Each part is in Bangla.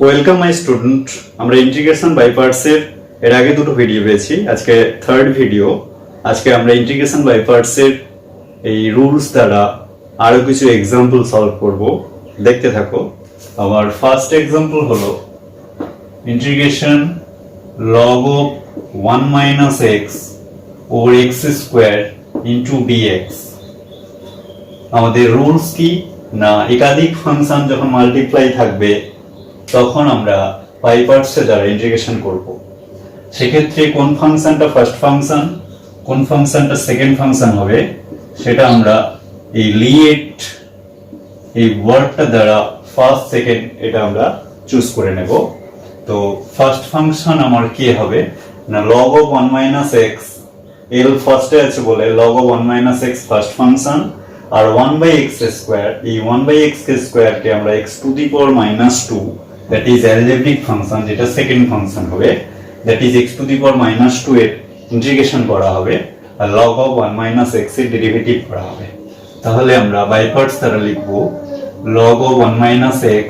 Welcome my student. আমরা ইন্টিগ্রেশন বাই পার্টস এর আগে দুটো ভিডিও পেয়েছি, আজকে থার্ড ভিডিও। আজকে আমরা ইন্টিগ্রেশন বাই পার্টস এই রুলস দ্বারা আরো কিছু এক্সাম্পল সলভ করব, দেখতে থাকো। আমার ফার্স্ট এক্সাম্পল হলো integration log of 1 minus x over x square into dx। আমাদের রুলস কি না, একাধিক ফাংশন যখন মাল্টিপ্লাই থাকবে তখন আমরা বাই পার্টস দ্বারা ইন্টিগ্রেশন করব। সেক্ষেত্রে কোন ফাংশনটা ফার্স্ট ফাংশন, কোন ফাংশনটা সেকেন্ড ফাংশন হবে, সেটা আমরা এই লিয়েট এই ওয়ার্ডটা দ্বারা ফার্স্ট সেকেন্ড এটা আমরা চুজ করে নেব। তো ফার্স্ট ফাংশন আমার কি হবে না, log of 1 minus x, এল ফার্স্টে আছে বলে log of 1 minus x first function, আর 1 by x স্কয়ার, এই 1 by x স্কয়ার কে আমরা x to the power minus 2, that is algebraic function, যেটা সেকেন্ড ফাংশন হবে, that is x to the power minus 2 এর ইন্টিগ্রেশন করা হবে, আর log of 1 minus x এর ডেরিভেটিভ করা হবে। তাহলে আমরা বাই পার্টস দ্বারা লিখব log of 1 minus x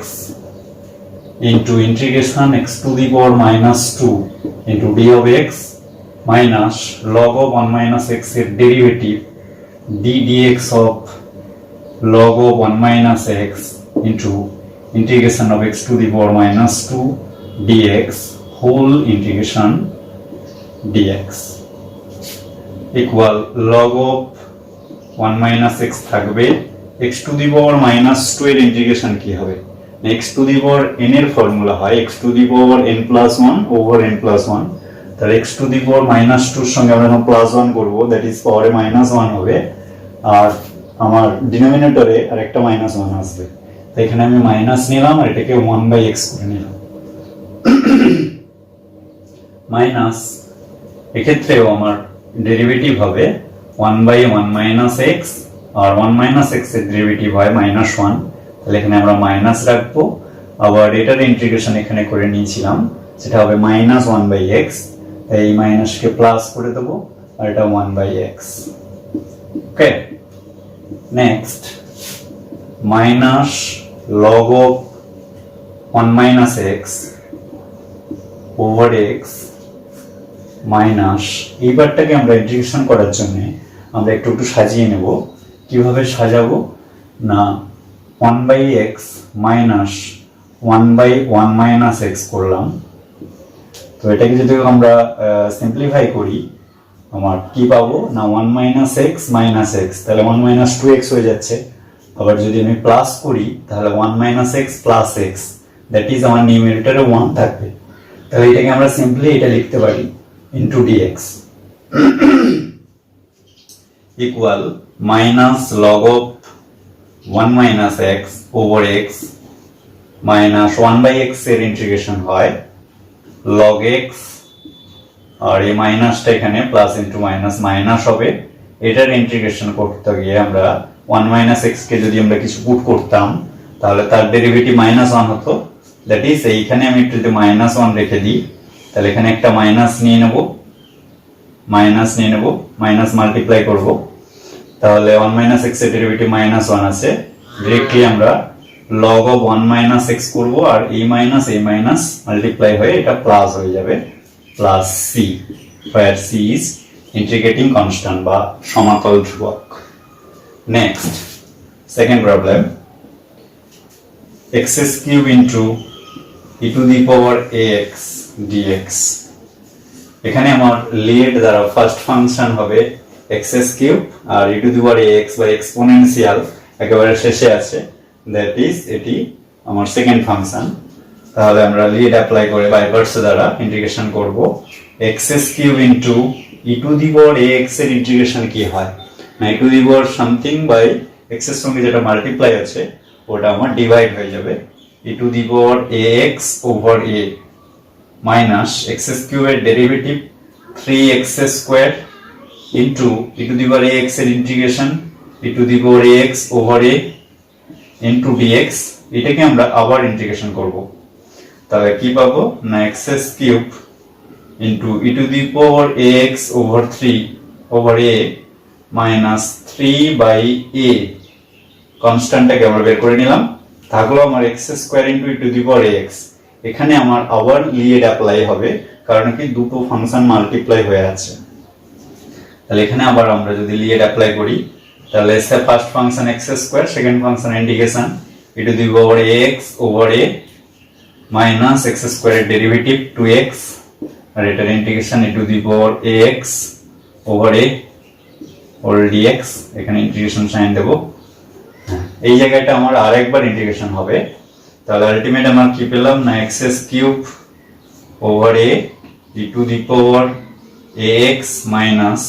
into integration x to the power minus 2 into d of x minus log of 1 minus x এর derivative d dx of log of 1 minus x into integration of x to the power minus 2 dx whole integration dx equal log of 1 minus x থাকবে, x to the power minus 2 এর ইন্টিগ্রেশন কি হবে, x to the power n এর ফর্মুলা হয় x to the power n plus 1 over n plus 1, তাহলে x to the power minus 2 এর সঙ্গে আমরা প্লাস 1 করব, দ্যাট ইজ পাওয়ারে minus 1 হবে, আর আমার ডিনোমিনেটরে আরেকটা minus 1 আসবে। তো এখানে আমি মাইনাস নিলাম আর এটাকে 1 by x করে নিলাম মাইনাস, এক্ষেত্রেও আমার ডেরিভেটিভ হবে 1 by 1 minus x, আর 1 minus x এর ডেরিভেটিভ হয় minus 1, তাহলে এখানে আমরা মাইনাস রাখবো। আবার এটার ইন্টিগ্রেশন এখানে করে নিয়েছিলাম, সেটা হবে minus 1 by x, এই মাইনাসকে প্লাস করে দেবো, আর এটা 1 by x। Okay, next minus log of 1 minus x over x minus, এইবারটাকে আমরা ইন্টিগ্রেশন করার জন্য আমরা একটু সাজিয়ে নেব। কিভাবে সাজাবো না, 1 by x minus 1 by 1 minus x করলাম। তো এটাকে যদি আমরা সিম্পলিফাই করি আমার কি পাবো না, 1 minus x minus x, তাহলে 1 minus 2x হয়ে যাচ্ছে। আবার যদি আমি প্লাস করি তাহলে 1 minus x plus x, that is আমার নিউমেরেটরে 1 থাকবে। তাহলে এটাকে আমরা সিম্পলি এটা লিখতে পারি into dx equal minus log of 1 minus x over x minus 1 by x এর ইন্টিগ্রেশন হয় log x, আর এই মাইনাসটা এখানে প্লাস ইনটু মাইনাস মাইনাস হবে। এটার ইন্টিগ্রেশন করতে গিয়ে আমরা 1 minus x কে যদি আমরা কিছু পুট করতাম তাহলে তার ডেরিভেটিভ মাইনাস 1 হতো, দ্যাট ইজ এইখানে আমি একটু যদি মাইনাস 1 রেখে দিই তাহলে এখানে একটা মাইনাস নিয়ে নেব, মাইনাস মাল্টিপ্লাই করব, তাহলে 1 minus x এর ডেরিভেটিভ মাইনাস 1 আছে, ডিরেক্টলি আমরা log of 1 minus x করব, আর এই মাইনাস মাল্টিপ্লাই হয়ে এটা প্লাস হয়ে যাবে, plus c, where c is integrating constant বা সমাকল ধ্রুবক। Next second problem, x cube into e to the power ax dx। এখানে আমার লিয়েট দ্বারা ফার্স্ট ফাংশন হবে x কিউব, আর e to the power ax বা এক্সপোনেনশিয়াল একেবারে শেষে আছে, দ্যাট ইজ এটি আমার সেকেন্ড ফাংশন। তাহলে আমরা লিয়েট অ্যাপ্লাই করে বাই পার্টস দ্বারা ইন্টিগ্রেশন করব। x cube into e to the power ax এর ইন্টিগ্রেশন কি হয় না, e to the power something by x এর সঙ্গে যেটা মাল্টিপ্লাই আছে ওটা আমার ডিভাইড হয়ে যাবে, e to the power ax over a minus x cube এর derivative 3x square into e to the power ax এর integration e to the power ax over a into dx, এটাকে আমরা আবার ইন্টিগ্রেশন করব। তাহলে কি পাবো না, x cube into e to the power ax over 3 over a minus 3 by a, কনস্ট্যান্টটাকে আমরা বের করে নিলাম, থাকলো আমার x square into e to the power ax, এখানে আমার আবার লিয়েড অ্যাপ্লাই হবে, কারণ কি দুটো ফাংশন মাল্টিপ্লাই হয়ে আছে। তাহলে এখানে আবার আমরা যদি লিয়েড অ্যাপ্লাই করি, তাহলে first function x square, second function integration e to the power ax over a minus x স্কোয়ারের ডেরিভেটিভ 2x, আর এটার integration e to the power ax over a whole dx, এখানে ইন্টিগ্রেশন সাইন দেব। এই জায়গাটা আমার আরেকবার ইন্টিগ্রেশন হবে, তাহলে আলটিমেট আমরা কি পেলাম না x cube over a e to the power ax minus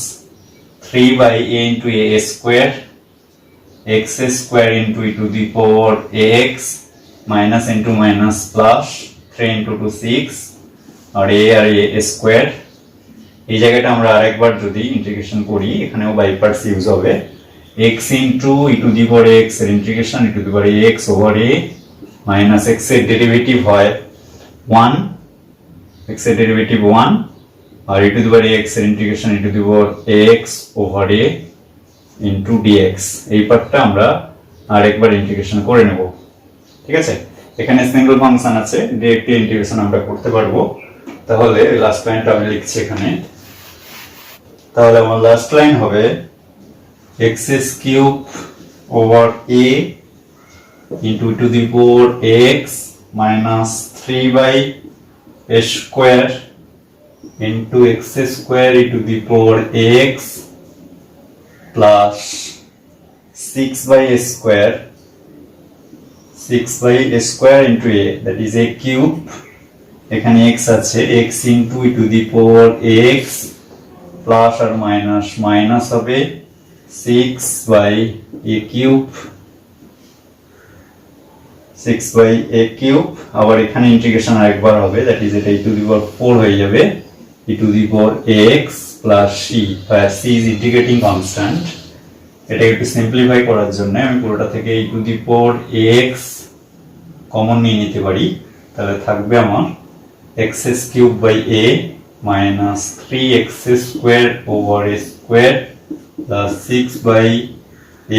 3 by a into a square x square into e to the power ax minus into minus plus 3 into 2 6 আর a আর a square। এই জায়গাটা আমরা আরেকবার যদি ইন্টিগ্রেশন করি, এখানেও বাই পার্টস ইউজ হবে। x into e to the power x এর integration e to the power ax over a minus x এর ডেরিভেটিভ হয় 1, x এর ডেরিভেটিভ 1, আর e to the power x এর integration e to the power ax over a into dx। এই পার্টটা আমরা আরেকবার ইন্টিগ্রেশন করে নেব, ঠিক আছে। এখানে সিঙ্গেল ফাংশন আছে, ডিরেক্টলি ইন্টিগ্রেশন আমরা করতে পারবো। তাহলে লাস্ট লাইনটা আমি লিখছি এখানে, তাহলে আমার লাস্ট লাইন হবে x cube over a into to the power x minus 3 by a square into x square into the power x plus 6 by a square into a, that is a cube। এখানে x আছে, x into e to the power x plus or minus minus হবে 6 by a cube, 6 by a cube। আবার এখানে ইন্টিগ্রেশন আরেকবার হবে, that is এটা e to the power 4 হয়ে যাবে e to the power x plus c, where c is integrating constant। এটাকে একটু সিম্পলিফাই করার জন্য আমি পুরোটা থেকে e to the power x common নিয়ে নিতে পারি, তাহলে থাকবে আমার x cube by a minus 3x square over a square plus 6 by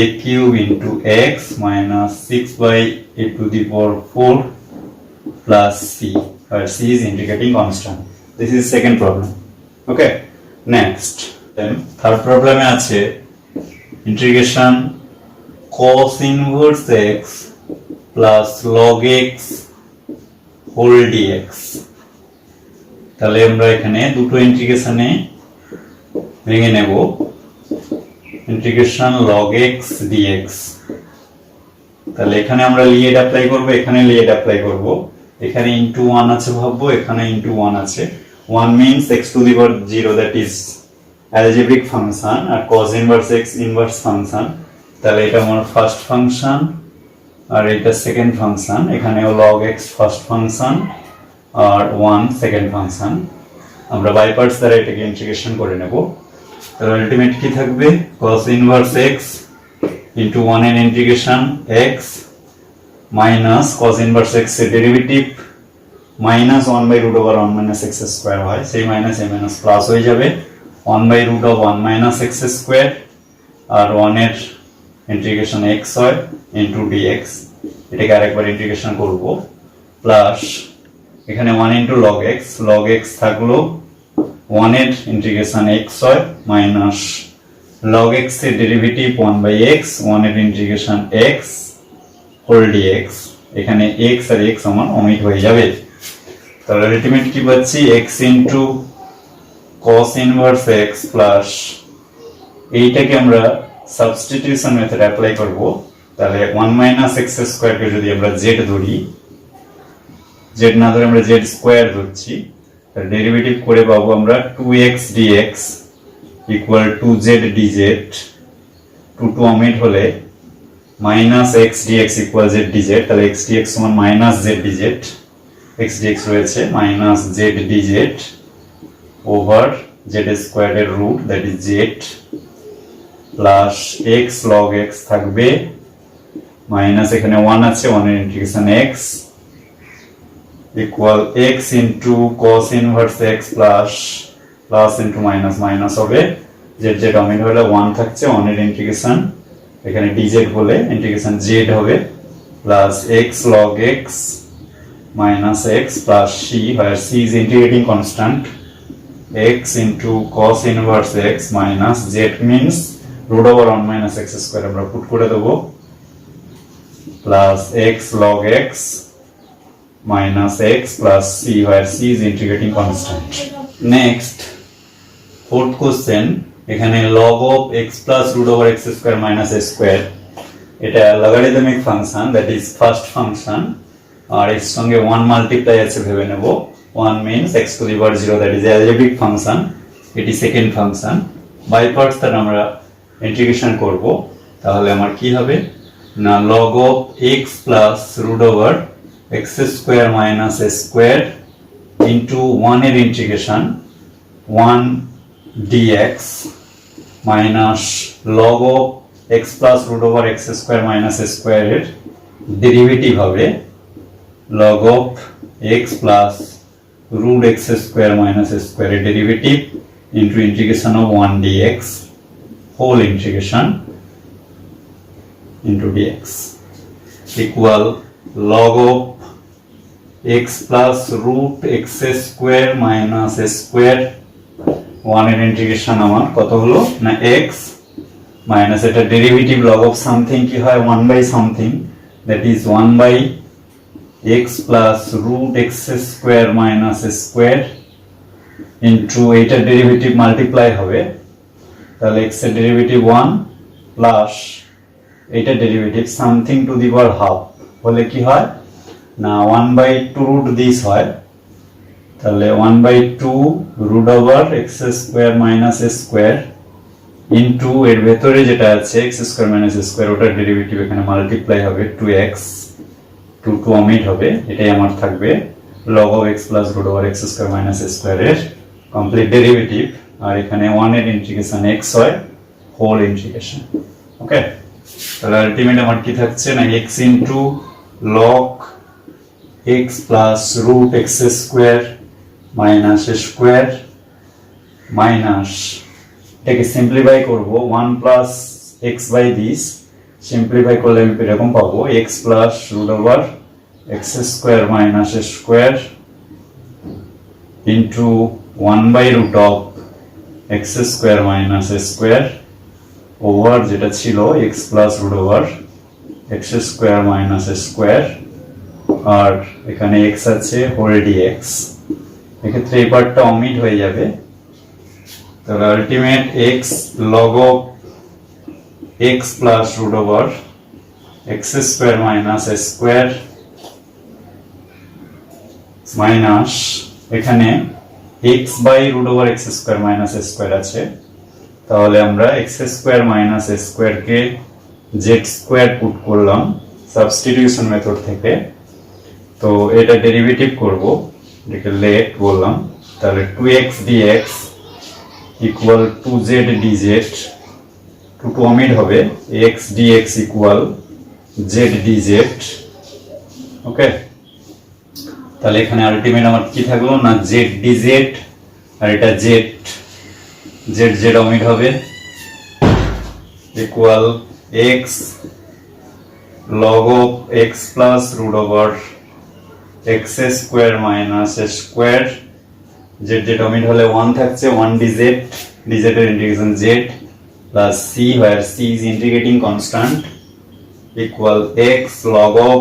a cube into x minus 6 by a to the power 4 plus c, where c is integrating constant। This is second problem. Okay, next then third problem এ আছে integration cos inverse x plus log x whole dx। তাহলে আমরা এখানে দুটো ইন্টিগ্রেশনে ভেঙে নেব, ইন্টিগ্রেশন log x dx। তাহলে এখানে আমরা লিয়েড অ্যাপ্লাই করব, এখানে লিয়েড অ্যাপ্লাই করব। এখানে ইনটু 1 আছে ভাববো, এখানে ইনটু 1 আছে। 1 means x to the power 0, that is algebraic function, R cos inverse x inverse function। তাহলে এটা আমার ফার্স্ট ফাংশন আর এটা সেকেন্ড ফাংশন। এখানেও log x ফার্স্ট ফাংশন আর 1 সেকেন্ড ফাংশন। আমরা বাই পার্টস দ্বারা এটাকে ইন্টিগ্রেশন করে নেব। তাহলে আলটিমেট কি থাকবে, cos inverse x into 1 এর integration x minus cos inverse x এর derivative minus 1 by root over 1 minus x square হয়, সেই মাইনাস এ মাইনাস প্লাস হয়ে যাবে 1 by root of 1 minus x square, আর 1 এর ইন্টিগ্রেশন x হয় into dx। এটাকে আরেকবার ইন্টিগ্রেশন করব, প্লাস এখানে 1 into log x থাকলো, 1 এর ইন্টিগ্রেশন x হয় মাইনাস log x এর ডেরিভেটিভ 1 by x, 1 এর ইন্টিগ্রেশন x হোল dx। এখানে x আর x আমার অমিট হয়ে যাবে। তাহলে আলটিমেট কি পাচ্ছি, x into cos inverse x plus এইটাকে আমরা সাবস্টিটিউশন মেথড অ্যাপ্লাই করব। তাহলে 1 minus x স্কয়ার কে যদি আমরা z ধরি, z না ধরে আমরা z স্কয়ার ধরছি, তাহলে ডেরিভেটিভ করে পাবো আমরা 2x dx equal to z dz, 2 omit হলে minus x dx equal z dz। তাহলে x dx সমান minus z dz, x dx রয়েছে minus z dz over z square এর root, that is z, plus x log x থাকবে মাইনাস এখানে 1 আছে, 1 এর integration x equal x into cos inverse x plus into minus minus হবে, z z অমিট হলে 1 থাকছে, 1 এর ইন্টিগ্রেশন এখানে dz বলে ইন্টিগ্রেশন z হবে plus x log x minus x plus c, where c is integrating constant, x into cos inverse x minus z means root over 1 minus x square আমরা পুট করে দেব plus x log x minus x plus c, where c is integrating constant. Next, fourth question, এখানে log of x plus root over x square minus a square, এটা logarithmic function, that is first function, আর এর সঙ্গে 1 multiply আছে ভেবে নেব, 1 means x to the power 0, that is algebraic function, এটি second function. বাই পার্টস তার আমরা ইন্টিগ্রেশন করব, তাহলে আমার কি হবে না log of x plus root over x square minus a square into 1 এর integration 1 dx minus log of x plus root over x square minus a square এর ডেরিভেটিভ হবে log of x plus root x square minus a square এর derivative into integration of 1 dx whole integration into dx equal log of x plus root x square minus a square 1 এর ইন্টিগ্রেশন আমার কত হলো না x minus এটা ডেরিভেটিভ log of something কি হয় 1 by something, that is 1 by x plus root x square minus a square into এটা ডেরিভেটিভ মাল্টিপ্লাই হবে, তাহলে x এর ডেরিভেটিভ 1 প্লাস এটা derivative something to the power half হলে কি হয় না 1 by 2 রুট দিস হয়, তাহলে 1 by 2 root over x square minus a square into এর ভেতরে যেটা আছে x square minus a square, ওটার ডেরিভেটিভ এখানে মাল্টিপ্লাই হবে 2x, 2 অমিট হবে, এটাই আমার থাকবে log of x plus root over x square minus a square এর কমপ্লিট ডেরিভেটিভ, আর এখানে 1 এর ইন্টিগ্রেশন x হয় হোল ইন্টিগ্রেশন। ওকে, তাহলে আলটিমেট আমার কি থাকছে না x into log x plus root x square minus a square minus এটাকে সিম্পলিফাই করব 1 plus x by this, simplify করলে আমি এরকম পাবো x plus root over x square minus a square into 1 by root of x square minus a square over যেটা ছিল x plus root over x square minus a square, আর এখানে x আছে হোল dx, এক্ষেত্রে এই পার্টটা অমিট হয়ে যাবে, তাহলে ultimate x log of x plus root over x square minus a square minus এখানে x by root over x square minus a square আছে, তাহলে আমরা x square minus a square K z square put করলাম সাবস্টিটিউশন মেথড থেকে, তো এটা ডেরিভেটিভ করব, এটাকে লেট বললাম, তাহলে 2x dx equal 2z dz, 2 omit হবে x dx equal z dz। ওকে, তাহলে এখানে আলটিমেট আমার কি থাকলো না z dz, আর এটা z z অমিট হবে equal x log of x plus root over x square minus a square, z omit হলে 1 থাকছে 1 dz, dz এর integration z plus c, where c is integrating constant equal x log of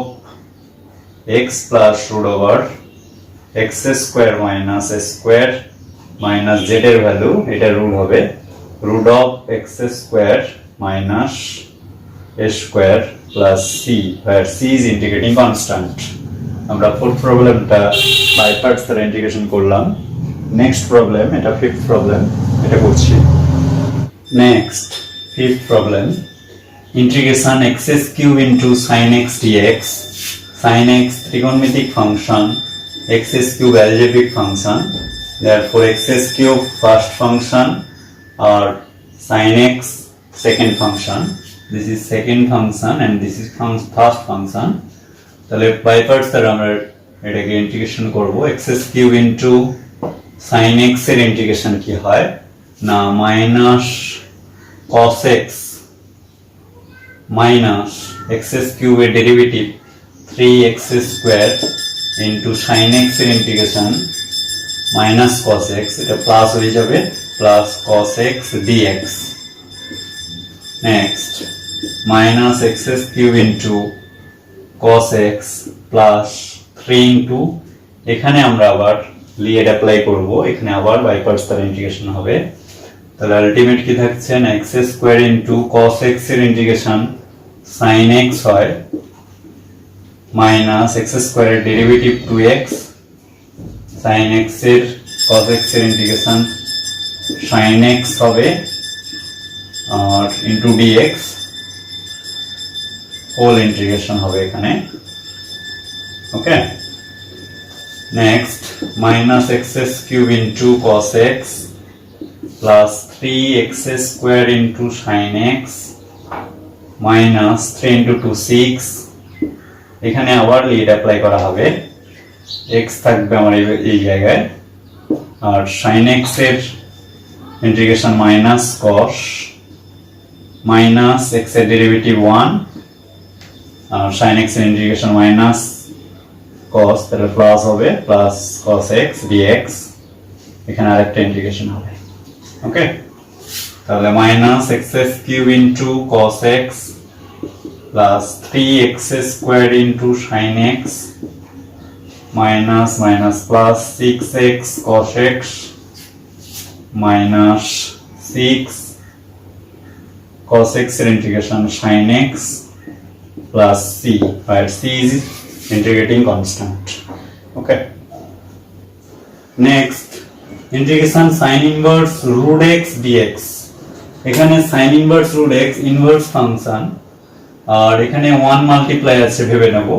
x plus root over x square minus a square minus z এর ভ্যালু এটা রুট হবে root of x square minus a square plus c, where c is integrating constant। আমরা ফোর্থ প্রবলেমটা বাই পার্টস দ্বারা ইন্টিগ্রেশন করলাম। নেক্সট প্রবলেম, এটা ফিফথ প্রবলেম, এটা করছি। Next fifth problem, integration x cube into sin x dx, sin x trigonometric function, x cube algebraic function, therefore x cube first function or sin x second function, this is second function and this is first function। তাহলে বাই পার্টস দ্বারা আমরা এটাকে ইন্টিগ্রেশন করব, x cube into sin x এর ইন্টিগ্রেশন কি হয় না minus cos x minus x cube এর derivative 3x square into sine x এর ইন্টিগ্রেশন মাইনাস কস এক্স, এটা প্লাস হয়ে যাবে plus cos x d x. Next minus x s cube into cos x plus 3 into, এখানে আমরা আবার লিমিট অ্যাপ্লাই করব, এখানে আবার বাই পার্টস দ্বারা ইন্টিগ্রেশন হবে। তাহলে আলটিমেট কি থাকছে না x square into cos x এর ইন্টিগ্রেশন সাইন এক্স হয় মাইনাস এক্স স্কোয়ারের ডেরিভেটিভ 2x সাইন এক্স এর কস এক্স এর ইন্টিগ্রেশন সাইন এক্স হবে আর ইন্টু ডিএক্স হোল ইন্টিগ্রেশন হবে এখানে। Okay, next minus x s cube into cos x plus 3x square into sine x minus 3 into 2 6, এখানে আবার লিমিট অ্যাপ্লাই করা হবে, x থাকবে আমার এই জায়গায় আর সাইন এক্স এর ইন্টিগ্রেশন মাইনাস কস মাইনাস এক্স এর ডেরিভেটিভ 1 আর সাইন এক্স এর ইন্টিগ্রেশন মাইনাস কস, তাহলে প্লাস হবে প্লাস কস এক্স ডিএক্স, এখানে আরেকটা ইন্টিগ্রেশন হবে। ওকে, তাহলে minus x s cube into cos x plus 3x square into sine x minus minus plus 6x cos x minus 6 cos x এর integration sin x plus c, where c is integrating constant. Okay, next integration sin inverse root x dx, এখানে sin inverse root x inverse function আর এখানে 1 মাল্টিপ্লাই আছে ভেবে নেব,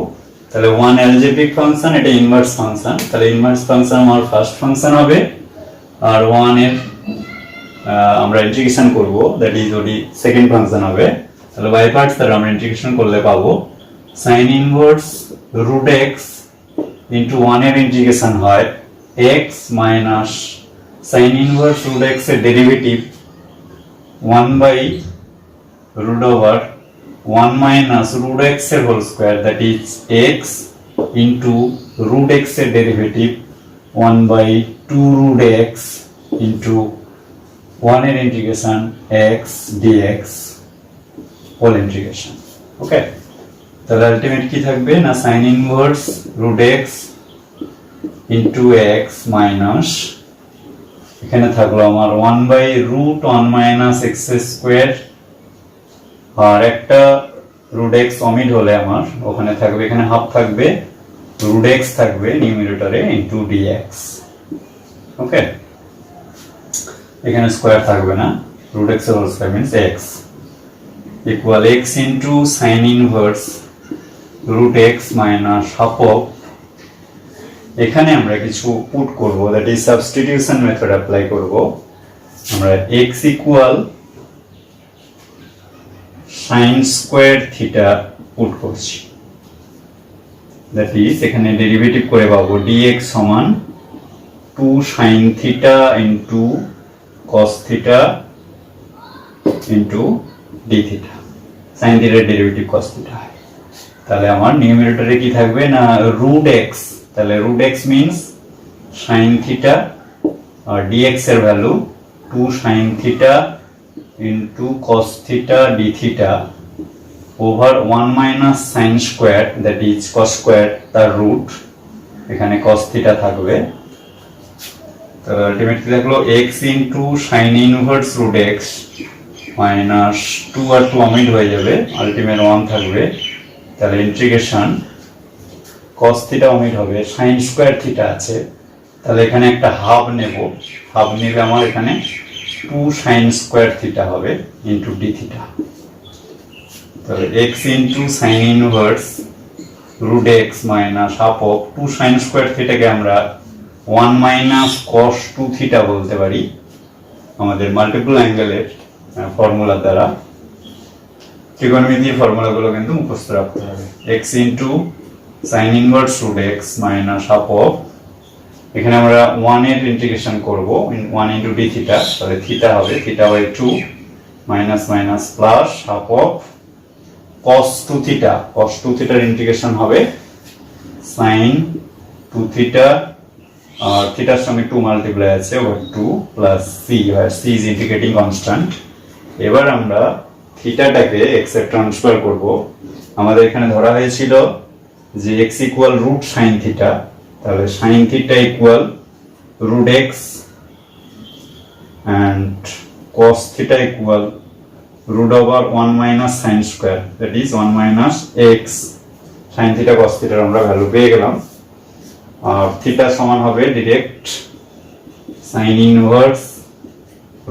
তাহলে 1 অ্যালজেব্রিক ফাংশন, এটা ইনভার্স ফাংশন, তাহলে ইনভার্স ফাংশন আমার ফার্স্ট ফাংশন হবে আর 1 এর আমরা ইন্টিগ্রেশন করব, দ্যাট ইজ ওডি সেকেন্ড ফাংশন হবে। তাহলে বাই পার্টস দ্বারা আমরা ইন্টিগ্রেশন করলে পাবো sin inverse root x into 1 এর ইন্টিগ্রেশন হয় x minus sin inverse root x এর derivative 1 by root over 1 minus root x এর whole square, that is x into root x এর derivative 1 by 2 root x into 1 এর integration x dx whole integration. Okay, তাহলে আলটিমেট কি থাকবে না sin inverse root x into x minus এখানে থাকলো আমার 1 by root 1 minus x square আর একটা root x অমিট হলে আমার ওখানে থাকবে, এখানে হাফ থাকবে root x থাকবে নিউমারেটরে ইনটু dx। ওকে, এখানে স্কয়ার থাকবে না, root x এর whole square means x equal x into sin inverse root x minus half of, এখানে আমরা কিছু পুট করব, that is substitution method apply করব। আমরা x equal sin square theta put করছি, দ্যাট ইজ এখানে ডেরিভেটিভ করে পাবো dx সমান 2 sin theta into cos theta into d theta, sin থিটার ডেরিভেটিভ cos থিটা। তাহলে আমার নিউমারেটরে কি থাকবে না root x, তাহলে root x means sin theta আর dx এর value 2 sin theta into cos theta d theta over 1 minus sin square, that is cos square তার root, এখানে cos theta থাকবে। তাহলে আলটিমেটলি থাকলো x into sin inverse root x minus 2 আর 2 অমিট হয়ে যাবে, আলটিমেট 1 থাকবে। তাহলে ইন্টিগ্রেশন cos theta অমিট হবে, sin square theta আছে, তাহলে এখানে একটা হাফ নেব, হাফ নিলে আমার এখানে 2 sin square theta হবে into d theta। তাহলে x into sin inverse root x minus half of 2 sin square theta কে আমরা 1 minus cos 2 theta বলতে পারি আমাদের মাল্টিপল অ্যাঙ্গেলের ফর্মুলা দ্বারা। ত্রিকোণমিতির ফর্মুলাগুলো কিন্তু মুখস্থ রাখতে হবে। x into sin inverse root x minus half of, এখানে আমরা 1 এর ইন্টিগ্রেশন করব 1 into d theta, তাহলে থিটা হবে theta by 2 minus minus plus half of cos 2 theta, cos 2 theta এর ইন্টিগ্রেশন হবে sin 2 থিটা আর থিটার সঙ্গে 2 মাল্টিপ্লাই আছে ওভার 2 প্লাস সি, আর সি ইজ ইন্টিগ্রেটিং কনস্ট্যান্ট। এবার আমরা থিটাটাকে এক্স এর ট্রান্সফার করব। আমাদের এখানে ধরা হয়েছিল যে x equal root sine theta, তাহলে sine theta equal root x and cos theta equal root over 1 minus sin square, that is 1 minus x sin theta cos theta আমরা ভ্যালু পেয়ে গেলাম। আর থিটা সমান হবে direct sin inverse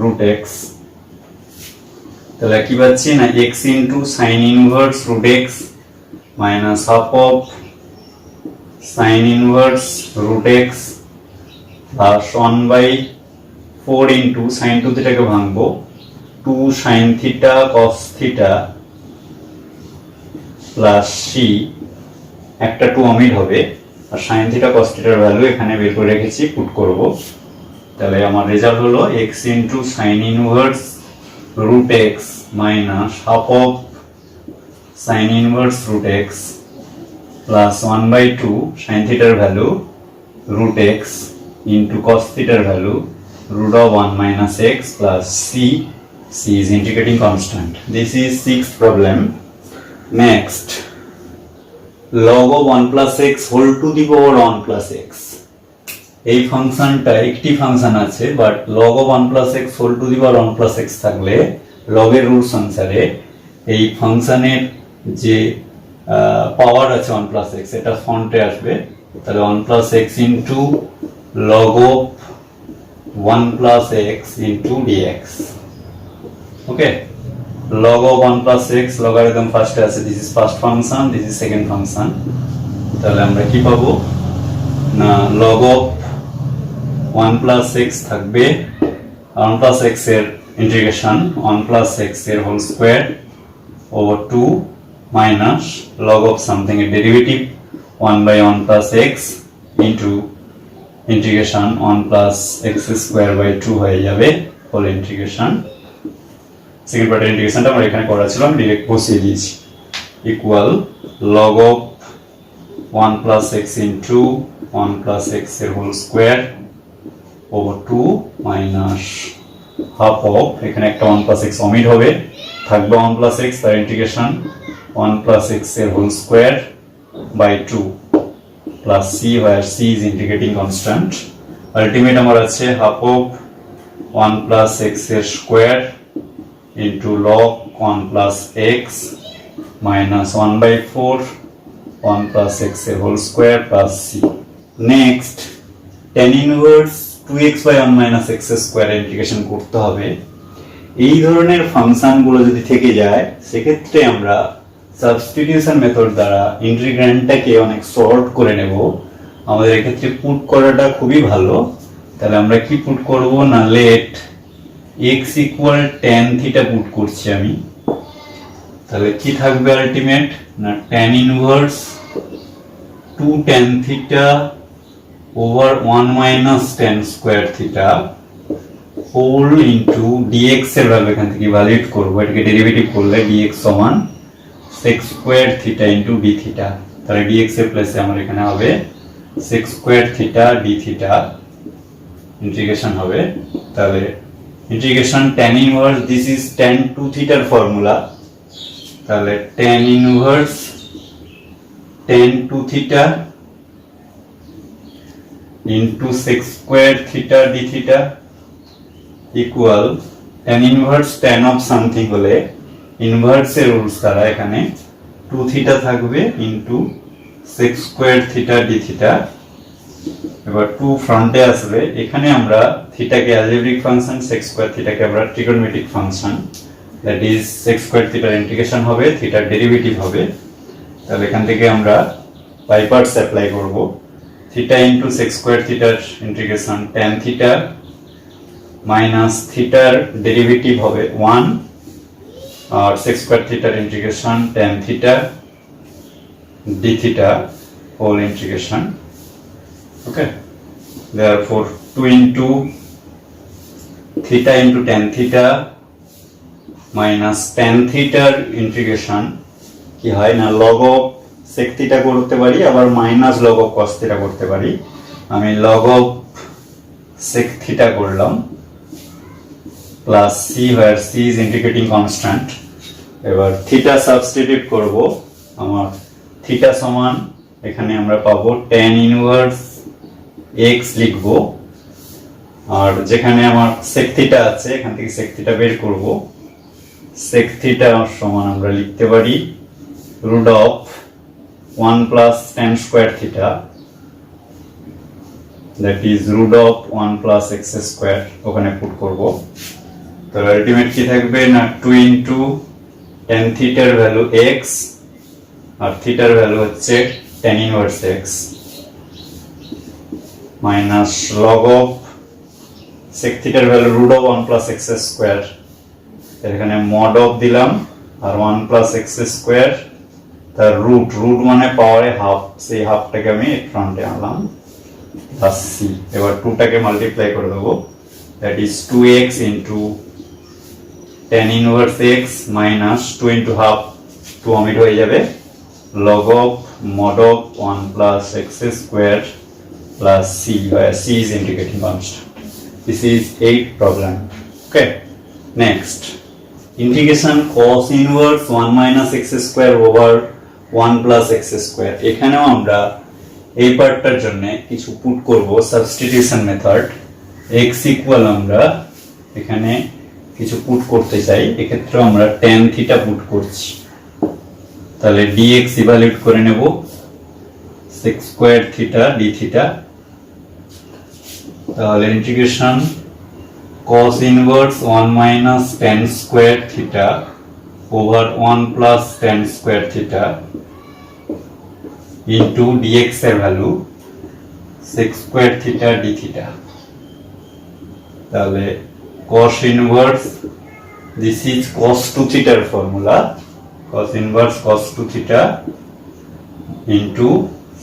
root x, তাহলে কি পাচ্ছি না x into sin inverse root x minus half of sin inverse root x plus 1 by 4 into sin 2 theta কে ভাঙবো 2 sin theta cos theta plus c, একটা 2 অমিট হবে, আর sin theta cos theta এর ভ্যালু এখানে বের করে রেখেছি, পুট করব। তাহলে আমার রেজাল্ট হলো x into sin inverse root x minus half of sin inverse root x plus 1 by 2 sin theta এর value root x into cos theta এর value root of 1 minus x plus c. C is integrating constant. This is sixth problem. Next, log of 1 plus x whole to the power 1 plus x. এই ফাংশনটা একটি ফাংশন আছে, but log of 1 plus x whole to the power 1 plus x থাকলে log এর রুলস অনুসারে এই ফাংশনের যে পাওয়ার আছে 1 plus x এটা ফন্টে আসবে, তাহলে 1 plus x into log of 1 plus x into dx. Okay, log of 1 plus x logarithm first আছে, this is first function, this is second function, তাহলে আমরা কি পাবো না log of 1 plus x থাকবে 1 plus x এর ইন্টিগ্রেশন 1 plus x এর whole square over 2 minus log of something এর derivative 1 by 1 plus x into integration 1 plus x square by 2 হয়ে যাবে হোল ইন্টিগ্রেশন। সেকেন্ড পার্টের ইন্টিগ্রেশনটা আমরা এখানে করা ছিল, আমি ডাইরেক্ট বসিয়ে দিয়েছি, equal log of 1 plus x into 1 plus x এর whole square over 2 minus half of, এখানে একটা 1 plus x অমিট হবে, থাকবে 1 plus x তার ইন্টিগ্রেশন 1 plus x এর whole square by 2 plus c, where c is integrating constant. Ultimate আমার আছে half of 1 plus x এর square into log 1 plus x minus 1 by 4 1 plus x এর whole square plus c. Next, tan inverse 2x by 1 minus x square integration করতে হবে। এই ধরনের ফাংশনগুলো যদি থেকে যায় সেক্ষেত্রে আমরা সাবস্টিটিউশন মেথড দ্বারা ইন্টিগ্র্যান্ডটাকে অনেক শর্ট করে নেব। আমাদের এক্ষেত্রে পুট করাটা খুবই ভালো। তাহলে আমরা কি পুট করব না let x equal tan theta put করছি আমি। তাহলে কি থাকবে আলটিমেট না tan inverse 2 tan theta over 1 minus tan square theta whole into dx এর ভ্যালু এখান থেকে ভ্যালিড করব, এটাকে ডেরিভেটিভ করলে dx সমান sec square theta into d theta. তাহলে dx এর প্লেসে আমার এখানে হবে sec square theta d theta integration হবে। তাহলে integration tan inverse, this is tan 2 থিটার ফর্মুলা, তাহলে tan inverse tan 2 theta into sec square theta d theta equal tan inverse tan of something হলে ইনভার্সের রুলস দ্বারা এখানে 2 থিটা থাকবে into sec square theta d theta. এবার 2 ফ্রন্টে আসবে, এখানে আমরা থিটাকে অ্যালজেব্রিক ফাংশন, sec স্কয়ার থিটাকে আমরা trigonometric function, that is sec square থিটার ইন্টিগ্রেশন হবে, থিটার ডেরিভেটিভ হবে। তাহলে এখান থেকে আমরা বাই পার্টস অ্যাপ্লাই করব। থিটা ইনটু sec স্কয়ার থিটার ইন্টিগ্রেশন tan থিটা মাইনাস থিটার ডেরিভেটিভ হবে 1 और sec square theta integration tan theta d theta whole integration. Okay, therefore 2 into theta into tan theta minus tan theta integration কি হয় না log of sec theta করতে পারি, আবার minus log of cos theta করতে পারি। আমি log of sec theta করলাম plus c, where c is integrating constant। এবার থিটা সাবস্টিটিউট করব, আমার থিটা সমান এখানে আমরা পাবো tan ইনভার্স x লিখব, আর যেখানে আমার sec থিটা আছে এখান থেকে sec থিটা বের করব। sec থিটা সমান আমরা লিখতে পারি root of 1 plus tan square theta, that is root of 1 plus x square ওখানে পুট করব। তো আলটিমেট কি থাকবে না 2 into tan থিটার ভ্যালু x আর থিটার ভ্যালু হচ্ছে tan inverse x minus log of sec থিটার value root of 1 plus x square, এখানে mod of দিলাম আর 1 plus x square তার রুট, রুট মানে পাওয়ারে হাফ, সেই হাফটাকে আমি ফ্রন্টে আনলাম প্লাস c। এবার 2টাকে মাল্টিপ্লাই করে দেবো, that is 2x into tan inverse x minus 2 into half, 2 omit হয়ে যাবে, log of mod of 1 plus x square plus c, where c is integrating constant. This is 8th problem. Okay, next integration cos inverse 1 minus x square over 1 plus x square। এখানেও আমরা এই পার্টটার জন্য কিছু পুট করব সাবস্টিটিউশন মেথড। x ইকুয়াল আমরা এখানে কিছু পুট করতে চাই, এক্ষেত্রে আমরা tan থিটা পুট করছি, তাহলে dx ইভালুয়েট করে নেব sec square theta d theta, তাহলে integration cos inverse 1 minus tan square theta over 1 plus tan square theta into dx এর value sec square theta d theta, তাহলে cos inverse, this is cos 2 থিটার formula, cos inverse cos 2 theta into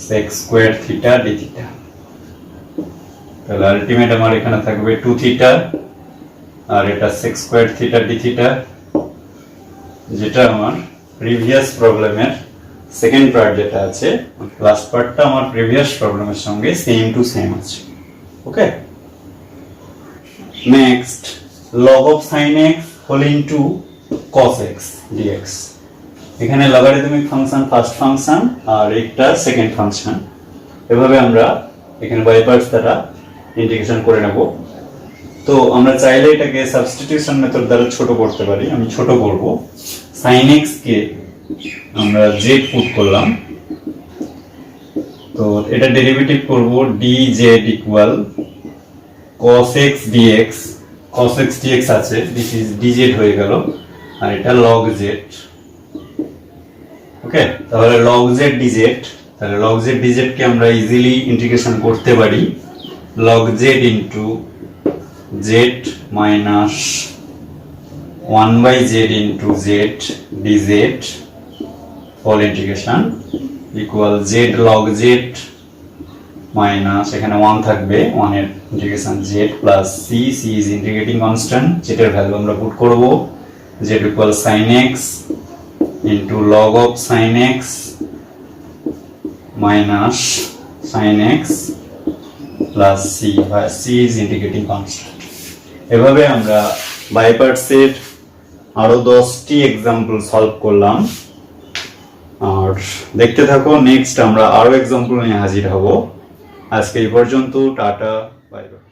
sec square theta d theta, তাহলে আলটিমেট আমার এখানে থাকবে 2 থিটা আর এটা sec square theta d theta, যেটা আমার প্রিভিয়াস প্রবলেমের সেকেন্ড পার্ট যেটা আছে, লাস্ট পার্টটা আমার প্রিভিয়াস প্রবলেমের সঙ্গে সেম টু সেম আছে। ওকে, next log of sin x whole into cos x dx। এখানে লগারিদমিক ফাংশন ফার্স্ট ফাংশন আর একটা সেকেন্ড ফাংশন, এভাবে আমরা এখানে বাই পার্টস দ্বারা ইন্টিগ্রেশন করে নেব। তো আমরা চাইলে এটাকে সাবস্টিটিউশন মেথড দ্বারা ছোট করতে পারি, আমি ছোট করব। sin x কে আমরা z পুট করলাম, তো এটা ডেরিভেটিভ করব dz equal cos x dx, cos x dx আছে, দিস ইজ dz হয়ে গেল, আর এটা log z। ওকে, তাহলে log z dz, তাহলে log z dz কে আমরা ইজিলি ইন্টিগ্রেশন করতে পারি log z into z minus 1 by z into z dz whole integration equal z log z minus এখানে 1 থাকবে, 1 এর integration z plus c, c is integrating constant, যেটার ভ্যালু আমরা পুট করব z equal sin x into log of sin x minus sin x plus c, where c is integrating constant। এভাবে আমরা বাই পার্টসের আরো 10টি এক্সাম্পল সলভ করলাম, আর দেখতে থাকো, নেক্সট আমরা আরো এক্সাম্পল নিয়ে হাজির হব। আজকে এই পর্যন্ত, টাটা, বাই বাই।